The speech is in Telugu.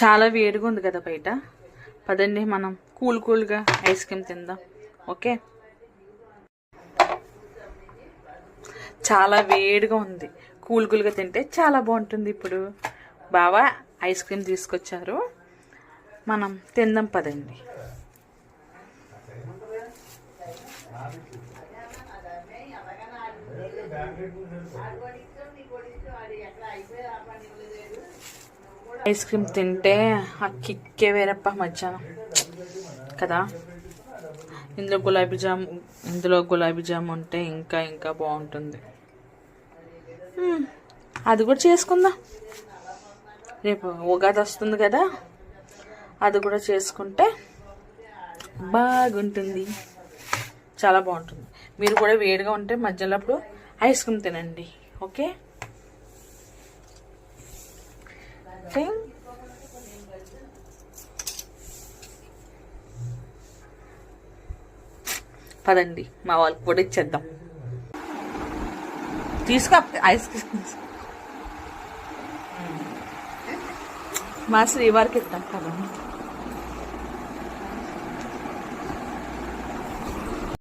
చాలా వేడిగా ఉంది కదా బయట. పదండి మనం కూల్గా ఐస్ క్రీమ్ తిందాం. ఓకే, చాలా వేడిగా ఉంది. కూల్గా తింటే చాలా బాగుంటుంది. ఇప్పుడు బావా ఐస్ క్రీమ్ తీసుకొచ్చారు, మనం తిందాం పదండి. ఐస్ క్రీమ్ తింటే ఆ కిక్కే వేరప్ప మధ్యాహ్నం కదా. ఇందులో గులాబీ జామ్ ఉంటే ఇంకా ఇంకా బాగుంటుంది. అది కూడా చేసుకుందాం. రేపు ఉగాది వస్తుంది కదా, అది కూడా చేసుకుంటే బాగుంటుంది, చాలా బాగుంటుంది. మీరు కూడా వేడిగా ఉంటే మధ్యలో అప్పుడు ఐస్ క్రీమ్ తినండి. ఓకే, పదండి మా వాళ్ళకి కూడా ఇచ్చేద్దాం. తీసుకో ఐస్ క్రీమ్, మా శ్రీవారికి ఇద్దాం. పదండి.